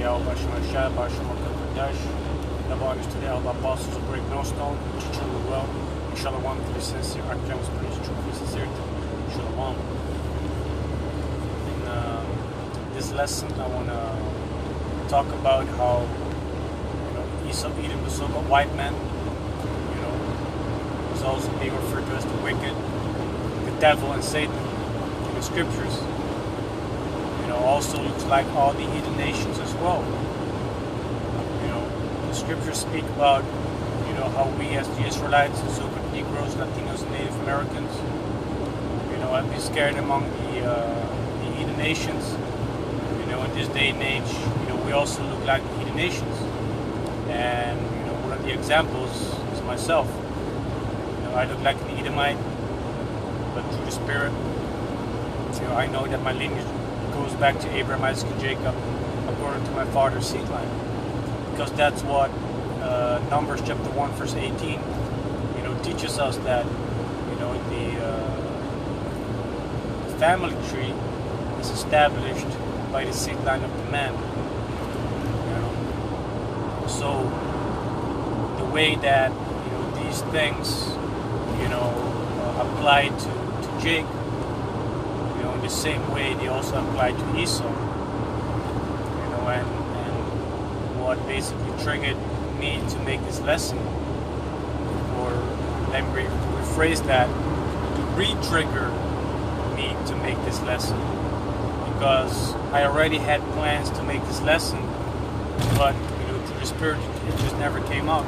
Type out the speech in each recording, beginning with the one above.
Yahawashi, Bahasham, Qadash. The honors to the elder apostles of great Millstone, which is truly well. Shalom to the sincere archangels, praise true for sincerity. Shalom. In this lesson, I want to talk about how Esau, Edom, the so-called white man, is also being referred to as the wicked, the devil, and Satan in the scriptures. Also looks like all the heathen nations as well. The scriptures speak about, how we as the Israelites, the so-called Negroes, Latinos, and Native Americans, have been scared among the heathen nations. In this day and age, we also look like the heathen nations. And, one of the examples is myself. I look like an Edomite, but through the Spirit, I know that my lineage goes back to Abraham, Isaac, and Jacob, according to my father's seed line. Because that's what Numbers chapter 1, verse 18, teaches us that, the family tree is established by the seed line of the man. So the way that these things apply to Jake, in the same way they also apply to Esau. And what basically triggered me to make this lesson, or let me rephrase that, to re-trigger me to make this lesson, because I already had plans to make this lesson, but through the Spirit it just never came out.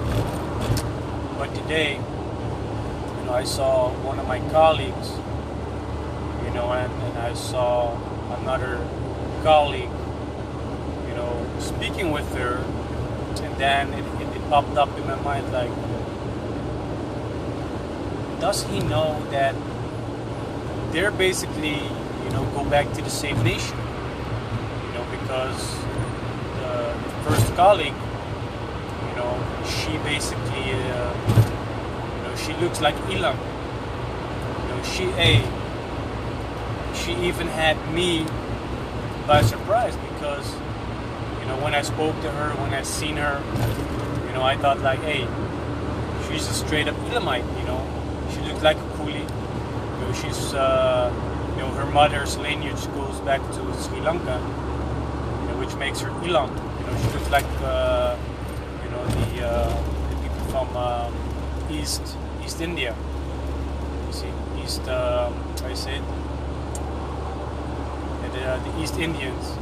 But today, I saw one of my colleagues, and I saw another colleague, speaking with her, and then it popped up in my mind like, does he know that they're basically, go back to the same nation? Because the first colleague, she basically, she looks like Elam. She even had me by surprise, because when I spoke to her, when I seen her, I thought like, hey, she's a straight up Elamite. She looked like a coolie. She's her mother's lineage goes back to Sri Lanka, which makes her Elam. She looks like the people from East India. You see, I say it, the East Indians.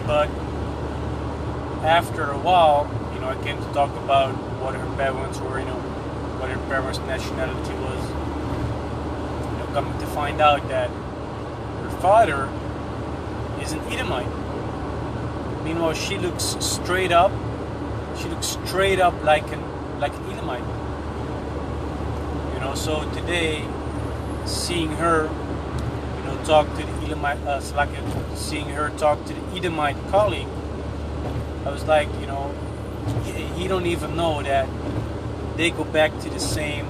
But after a while, I came to talk about what her parents were, what her parents' nationality was. Coming to find out that her father is an Edomite. Meanwhile, she looks straight up like an Edomite. So today, seeing her, talk to the Edomite, seeing her talk to the Edomite colleague, I was like, he don't even know that they go back to the same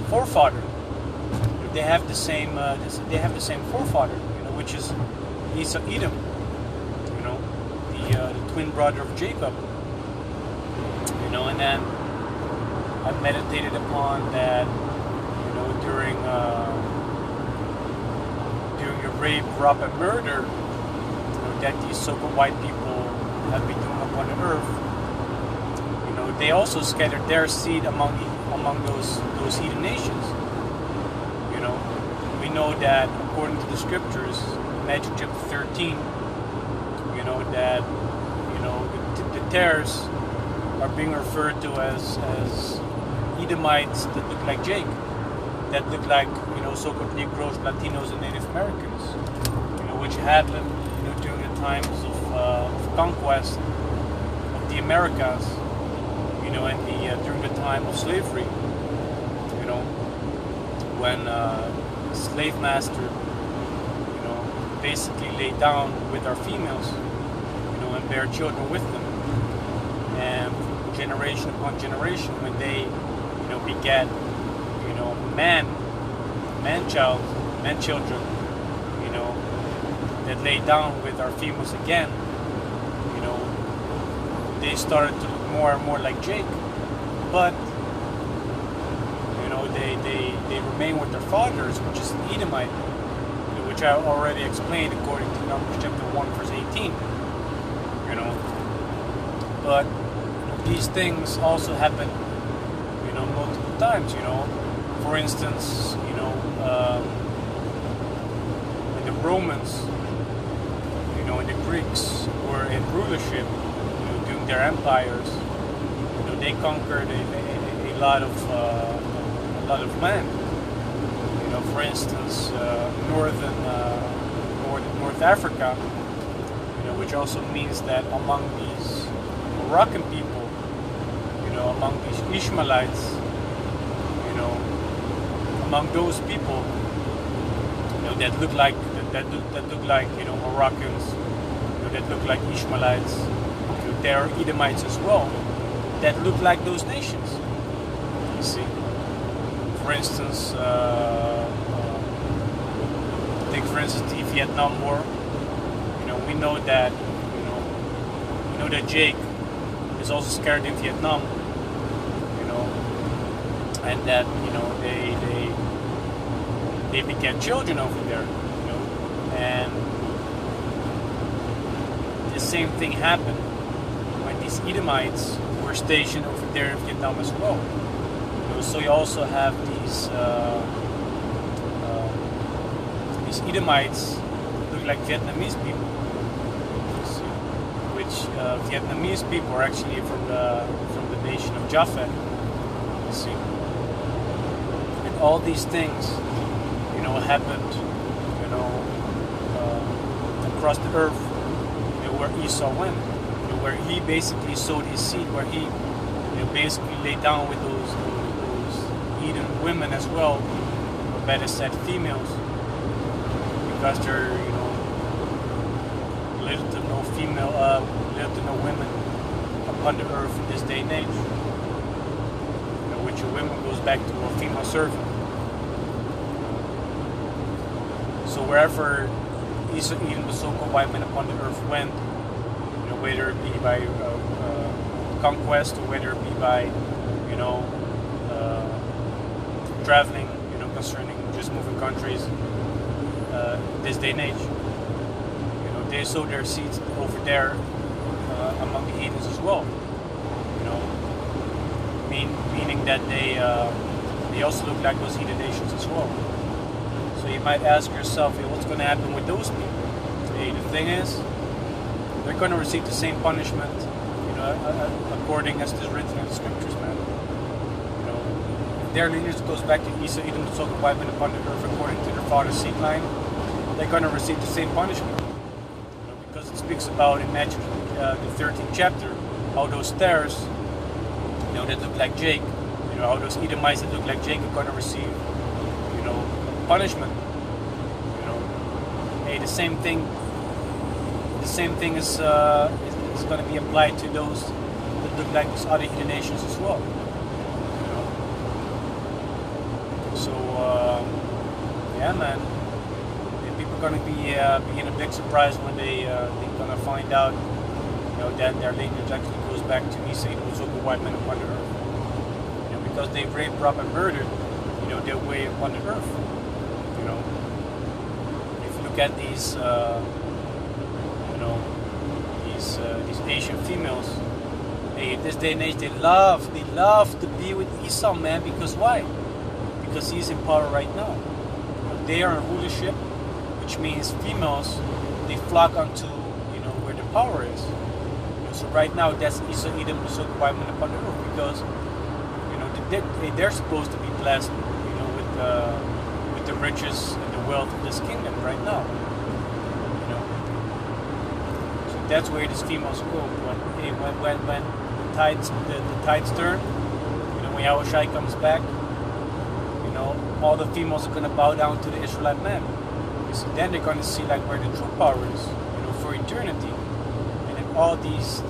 forefather. They have the same. They have the same forefather, which is Esau, Edom. The twin brother of Jacob. And then I meditated upon that. During a rape, rob, and murder, that these so-called white people have been doing upon the earth. They also scattered their seed among those heathen nations. We know that according to the scriptures, Matthew chapter 13, that the tares are being referred to as Edomites that look like Jake, that look like so-called Negroes, Latinos, and Native Americans, which happened during the times of conquest of the Americas, and during the time of slavery, when slave master, basically laid down with our females, and bear children with them, and generation upon generation, when they, begat, man children, that lay down with our females again, you know, they started to look more and more like Jake, but you know, they remain with their fathers, which is an Edomite, which I already explained according to Numbers chapter 1 verse 18, you know. But these things also happen, you know, multiple times, you know. For instance, you know, when the Romans, you know, and the Greeks were in rulership, you know, during their empires, you know, they conquered a lot of land. You know, for instance, North Africa, you know, which also means that among these Moroccan people, you know, among these Ishmaelites, you know, among those people, you know, that look like you know, Moroccans, you know, that look like Ishmaelites, you know, there are Edomites as well that look like those nations. You see, for instance, take for instance the Vietnam War. You know, we know that Jake is also scared in Vietnam. You know, and that, you know, they beget children over there. You know, and the same thing happened when these Edomites were stationed over there in Vietnam as well. You know, so you also have these Edomites look like Vietnamese people, which Vietnamese people are actually from the nation of Japheth. You see, and all these things, you know, happened, you know, across the earth, you know, where Esau went, you know, where he basically sowed his seed, where he, you know, basically laid down with those Eden women as well, or better said, females, because there are, you know, little to no women upon the earth in this day and age. You know, which a woman goes back to a female servant. So wherever Esau, Edom, the so-called white men upon the earth went, you know, whether it be by conquest or whether it be by, you know, traveling, you know, concerning just moving countries, this day and age, you know, they sow their seeds over there among the heathens as well. You know, meaning that they also look like those heathen nations as well. So you might ask yourself, hey, what's going to happen with those people? Hey, the thing is, they're going to receive the same punishment, you know, according as it is written in the scriptures, man. You know, if their lineage goes back to Esau, Edom, the so-called white men upon the earth, according to their father's seed line, they're going to receive the same punishment. You know, because it speaks about in Matthew the 13th chapter, how those stars, you know, that look like Jake, you know, how those Edomites that look like Jake are going to receive, you know, punishment. You know, hey, the same thing is going to be applied to those that look like those other heathen nations as well. You know, so yeah, man. People are going to be in a big surprise when they're going to find out, you know, that their lineage actually goes back to Esau, the so-called white men upon the earth. You know, because they've raped, robbed, and murdered, you know, their way upon the earth. You know, if you look at these, you know, these Asian females, hey, in this day and age, they love to be with Esau, man. Because why? Because he's in power right now. You know, they are in rulership, which means females, they flock onto, you know, where the power is. You know, so right now, that's Esau, Edom, the so-called white men upon the earth, because, you know, they're supposed to be blessed, you know, with the riches and the wealth of this kingdom right now. You know, so that's where these females go. When the tides turn, you know, when Yahawashi comes back, you know, all the females are gonna bow down to the Israelite man. So then they're going to see like where the true power is, you know, for eternity. And then all these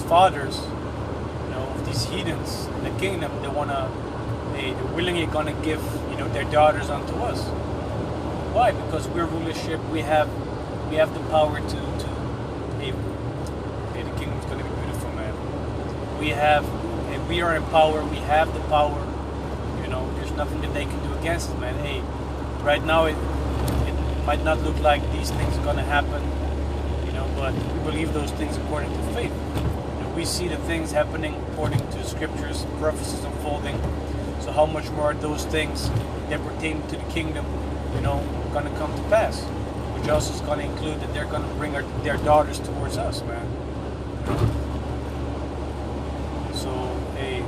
fathers, you know, of these heathens in the kingdom, they're willingly going to give, you know, their daughters unto us. Why? Because we're rulership. We have we have the power to hey, the kingdom's gonna be beautiful, man. If we are in power, we have the power. You know, there's nothing that they can do against it, man. Hey, right now it might not look like these things are gonna happen, you know, but we believe those things according to faith. You know, we see the things happening according to scriptures, prophecies unfolding. So how much more are those things that pertain to the kingdom, you know, gonna come to pass? Which also is gonna include that they're gonna bring their daughters towards us, man. So, hey,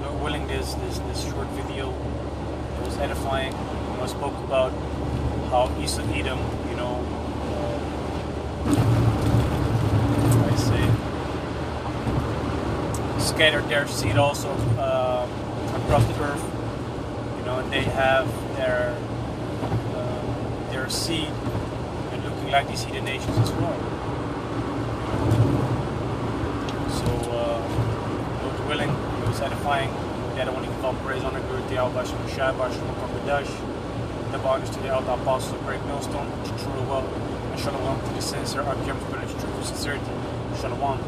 Lord willing, this short video was edifying. You know, I spoke about how east of Edom, you know, I say, scattered their seed also across the earth, you know, and they have their seed and looking like these heathen nations as well. So, Lord willing, it was edifying. That I want to give all praise, honor, glory to Yahawashi, Bahasham, Qadash. The honors to the elder apostles of great Millstone, to true well, and shalom to the sincere, our gift, but it's true sincerity. Shalom.